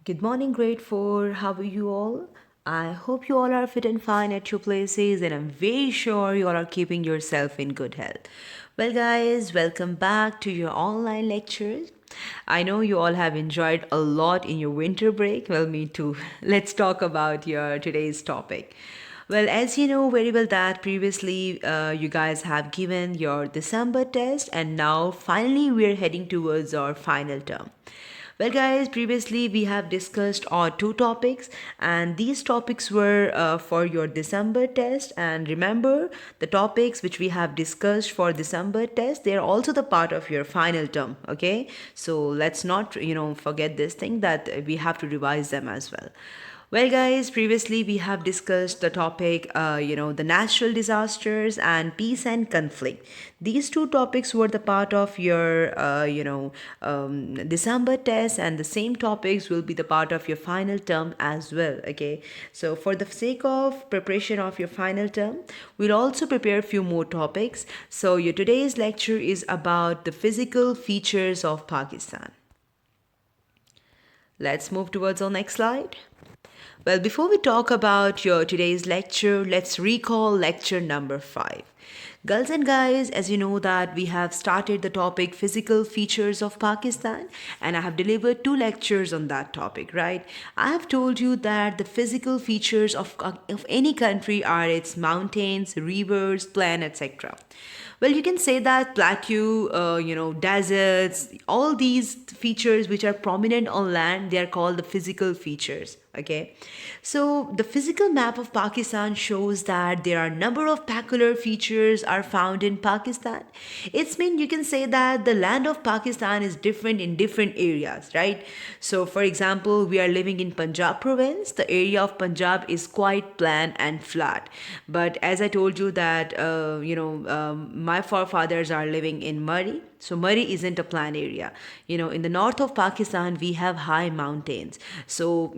Good morning, grade 4. How are you all? I hope you all are fit and fine at your places, and I'm very sure you all are keeping yourself in good health. Well, guys, welcome back to your online lectures. I know you all have enjoyed a lot in your winter break. Well, me too. Let's talk about your today's topic. Well, as you know very well that previously you guys have given your December test, and now finally we're heading towards our final term. Well, guys, previously we have discussed two topics, and these topics were for your December test. And remember, the topics which we have discussed for December test, they are also the part of your final term. Okay, so let's not forget this thing that we have to revise them as well. Well, guys, previously we have discussed the topic, the natural disasters and peace and conflict. These two topics were the part of your, December test, and the same topics will be the part of your final term as well. Okay, so for the sake of preparation of your final term, we'll also prepare a few more topics. So, your today's lecture is about the physical features of Pakistan. Let's move towards our next slide. Well, before we talk about your today's lecture, let's recall lecture number 5. Girls and guys, as you know that we have started the topic physical features of Pakistan, and I have delivered two lectures on that topic, right? I have told you that the physical features of any country are its mountains, rivers, plain, etc. Well, you can say that plateau, deserts, all these features which are prominent on land, they are called the physical features. Okay, so the physical map of Pakistan shows that there are a number of peculiar features are found in Pakistan. It's mean you can say that the land of Pakistan is different in different areas, right? So, for example, we are living in Punjab province. The area of Punjab is quite plain and flat. But as I told you that my forefathers are living in Murray. So Murray isn't a plain area. In the north of Pakistan, we have high mountains. So,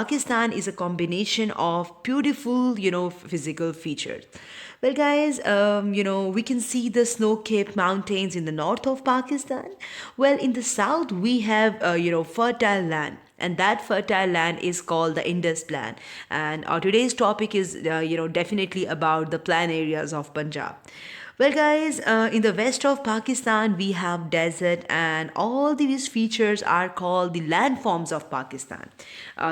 Pakistan is a combination of beautiful, physical features. Well, guys, we can see the snow-capped mountains in the north of Pakistan. Well, in the south, we have, fertile land, and that fertile land is called the Indus Plan. And our today's topic is, definitely about the plain areas of Punjab. Well, guys, in the west of Pakistan, we have desert, and all these features are called the landforms of Pakistan.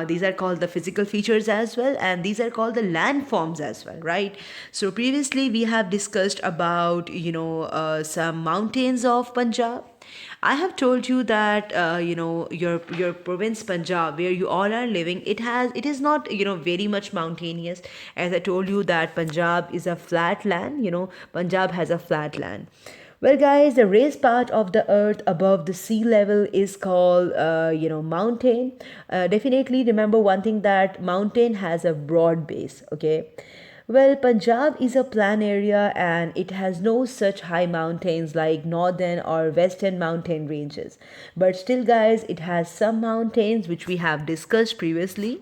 These are called the physical features as well, and these are called the landforms as well, right? So previously, we have discussed about some mountains of Punjab. I have told you that your province Punjab, where you all are living, it is not very much mountainous. As I told you that Punjab is a flat land. Punjab has a flat land. Well, guys, the raised part of the earth above the sea level is called, mountain. Definitely remember one thing that mountain has a broad base, okay? Well, Punjab is a plain area and it has no such high mountains like northern or western mountain ranges. But still, guys, it has some mountains which we have discussed previously,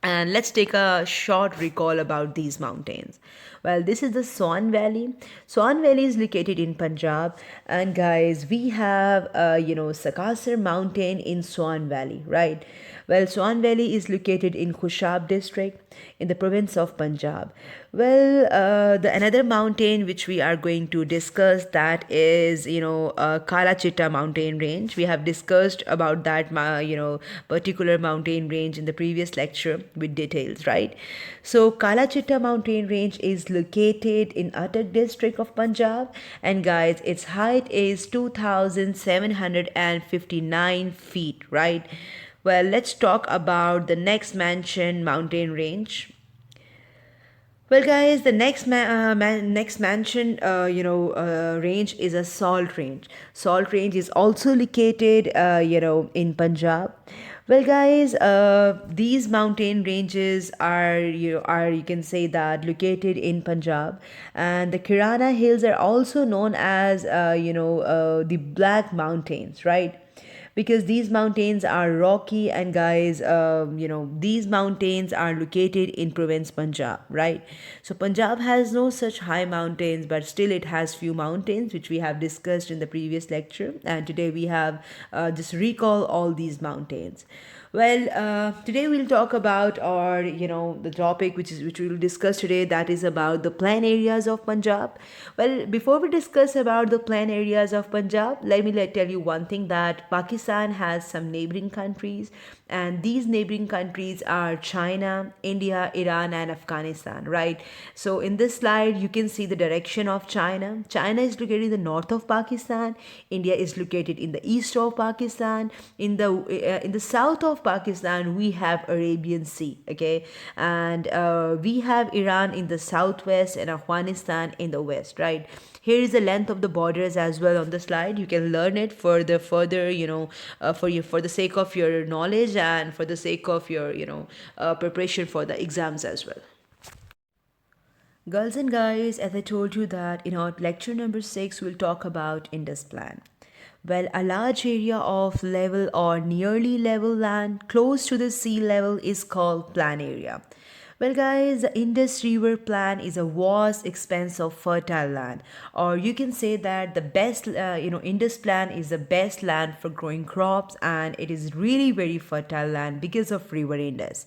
and let's take a short recall about these mountains. Well, this is the Swan Valley. Swan Valley is located in Punjab, and guys, we have Sakasar Mountain in Swan Valley, right? Well, Swan Valley is located in Khushab district in the province of Punjab. Well, the another mountain which we are going to discuss, that is Kala Chitta mountain range. We have discussed about that particular mountain range in the previous lecture with details, right? So Kala Chitta mountain range is located in Attock district of Punjab, and guys, its height is 2759 feet, right? Well, let's talk about the next mentioned mountain range. Well, guys, the next mentioned range is a salt range. Salt range is also located in Punjab. Well, guys, these mountain ranges are you can say that located in Punjab, and the Kirana Hills are also known as the Black Mountains, right? because these mountains are rocky, and guys, these mountains are located in province Punjab, right? So Punjab has no such high mountains, but still it has few mountains which we have discussed in the previous lecture, and today we have just recall all these mountains. Well, today we'll talk about, or the topic which we will discuss today, that is about the plain areas of Punjab. Well, before we discuss about the plain areas of Punjab, let me tell you one thing, that Pakistan has some neighboring countries, and these neighboring countries are China, India, Iran, and Afghanistan, right? So in this slide, you can see the direction of China. China is located in the north of Pakistan. India is located in the east of Pakistan. In the south of Pakistan, we have Arabian Sea, okay, and we have Iran in the southwest and Afghanistan in the west, right? Here is the length of the borders as well on the slide. You can learn it for the further, for the sake of your knowledge and for the sake of your, preparation for the exams as well. Girls and guys, as I told you that in our lecture number 6, we'll talk about Indus Plan. Well, a large area of level or nearly level land close to the sea level is called plan area. Well, guys, the Indus River Plain is a vast expanse of fertile land, or you can say that the best, Indus Plain is the best land for growing crops, and it is really very fertile land because of River Indus.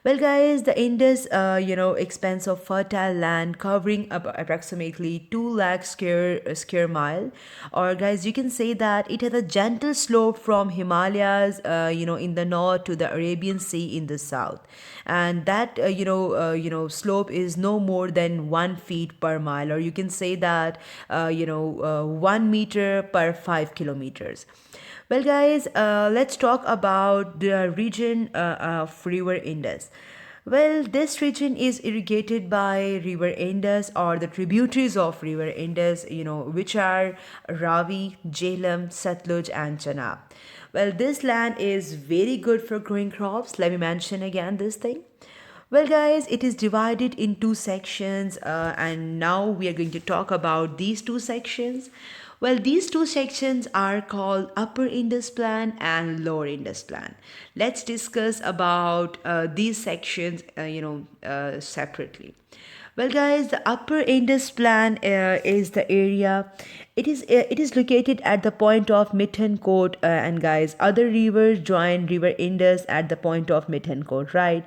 Well, guys, the Indus, expanse of fertile land covering approximately 2 lakh square mile, or guys, you can say that it has a gentle slope from Himalayas, in the north to the Arabian Sea in the south, and that slope is no more than 1 feet per mile, or you can say that 1 meter per 5 kilometers. Well, guys, let's talk about the region of River Indus. Well, this region is irrigated by River Indus, or the tributaries of River Indus, which are Ravi, Jhelum, Satluj, and Chenab. Well, this land is very good for growing crops. Let me mention again this thing. Well, guys, it is divided in two sections, and now we are going to talk about these two sections. Well, these two sections are called Upper Indus Plan and Lower Indus Plan. Let's discuss about these sections, separately. Well, guys, the Upper Indus Plan is the area. It is located at the point of Mithankot, and guys, other rivers join River Indus at the point of Mithankot, right?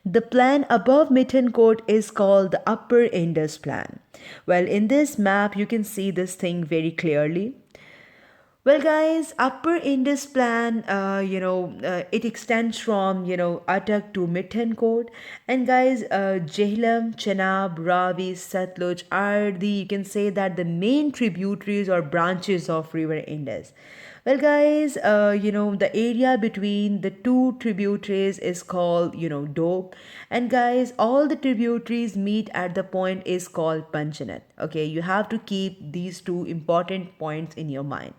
The plan above Mithankot is called the Upper Indus Plan. Well, in this map, you can see this thing very clearly. Well, guys, Upper Indus Plan, it extends from, Attock to Mithankot. And guys, Jhelum, Chenab, Ravi, Satluj are the, you can say that the main tributaries or branches of River Indus. Well, guys, the area between the two tributaries is called, Doab. And guys, all the tributaries meet at the point is called Panchanath. Okay, you have to keep these two important points in your mind.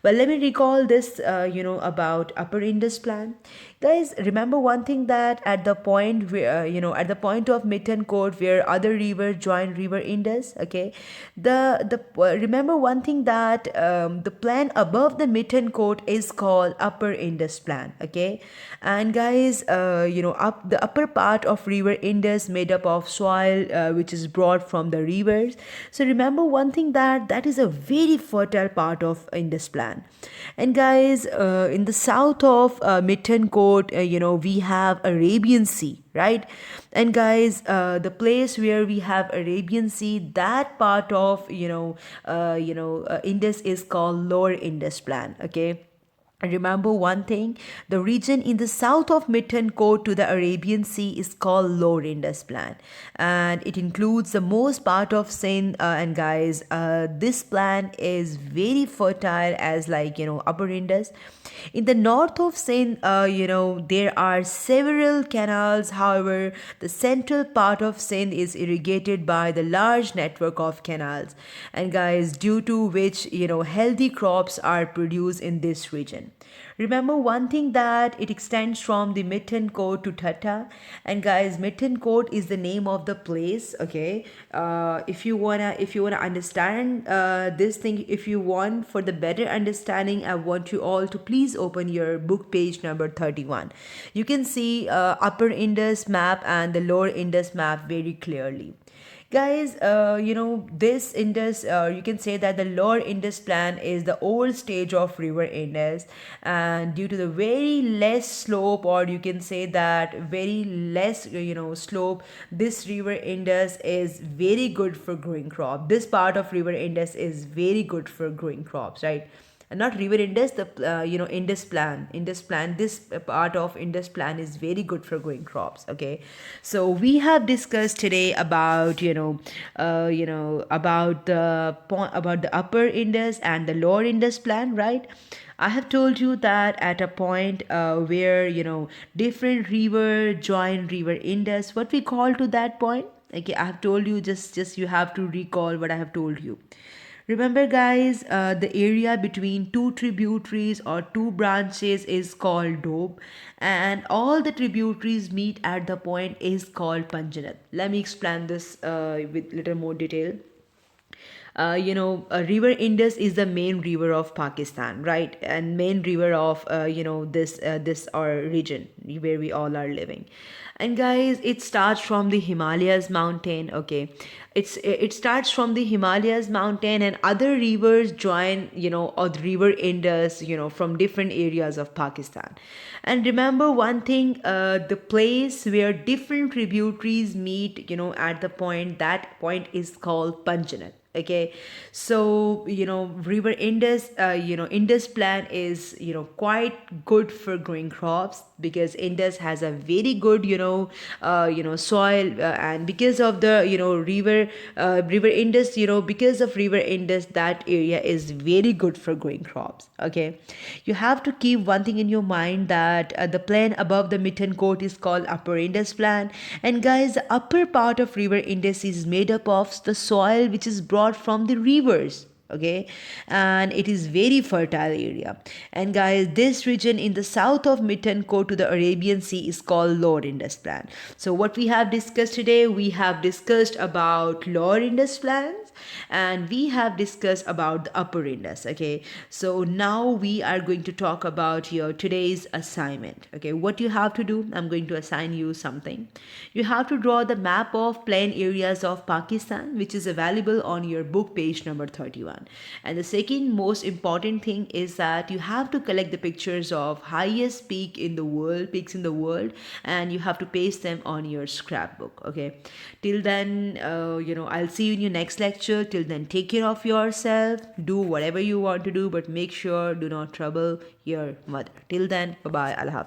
Well, let me recall this, about Upper Indus Plan. Guys, remember one thing, that at the point where, at the point of Mithankot where other rivers join River Indus, okay, remember one thing, that the plan above the Mithankot is called Upper Indus Plan, okay, and guys, up the upper part of River Indus made up of soil which is brought from the rivers. So remember one thing, that is a very fertile part of Indus Plan. And guys, in the south of Mithankot, we have Arabian Sea, right? And guys, the place where we have Arabian Sea, that part of Indus is called Lower Indus Plan, okay. And remember one thing, the region in the south of Mithankot to the Arabian Sea is called Lower Indus Plan, and it includes the most part of Sindh. And guys, this plan is very fertile as like Upper Indus. In the north of Sindh, there are several canals. However, the central part of Sindh is irrigated by the large network of canals, and guys, due to which healthy crops are produced in this region. Remember one thing, that it extends from the Mittencourt to Tata. And guys, Mittencourt is the name of the place. Okay, if you wanna understand this thing, if you want for the better understanding, I want you all to please open your book page number 31. You can see Upper Indus map and the Lower Indus map very clearly. Guys, this Indus, you can say that the Lower Indus plan is the old stage of River Indus, and due to the very less slope, or you can say that very less, slope, this River Indus is very good for growing crop. This part of River Indus is very good for growing crops, right? And not river Indus, the Indus plan, this part of Indus plan is very good for growing crops. Okay, so we have discussed today about about the Upper Indus and the Lower Indus plan, right? I have told you that at a point where different river join River Indus, what we call to that point. Okay, I have told you, just you have to recall what I have told you. Remember, guys, the area between two tributaries or two branches is called Doab, and all the tributaries meet at the point is called Panjanat. Let me explain this with little more detail. River Indus is the main river of Pakistan, right? And main river of this our region where we all are living. And guys, it starts from the Himalayas mountain. Okay, it starts from the Himalayas mountain, and other rivers join, or the River Indus, from different areas of Pakistan. And remember one thing, the place where different tributaries meet, at the point, that point is called Panjanat. Okay, so River Indus, Indus plan is quite good for growing crops, because Indus has a very good soil, and because of the River Indus, because of River Indus, that area is very good for growing crops. Okay, you have to keep one thing in your mind, that the plain above the Mittencourt is called Upper Indus plan. And guys, the upper part of River Indus is made up of the soil which is brought from the rivers. Okay, and it is very fertile area. And guys, this region in the south of Mittencourt to the Arabian Sea is called Lower Indus plan. So what we have discussed today, we have discussed about Lower Indus plans, and we have discussed about the Upper Indus. Okay, so now we are going to talk about your today's assignment. Okay, what you have to do, I'm going to assign you something. You have to draw the map of plain areas of Pakistan, which is available on your book page number 31. And the second most important thing is that you have to collect the pictures of highest peaks in the world, and you have to paste them on your scrapbook. Okay, till then, I'll see you in your next lecture. Till then, take care of yourself, do whatever you want to do, but make sure do not trouble your mother. Till then, bye bye. Allah Hafiz.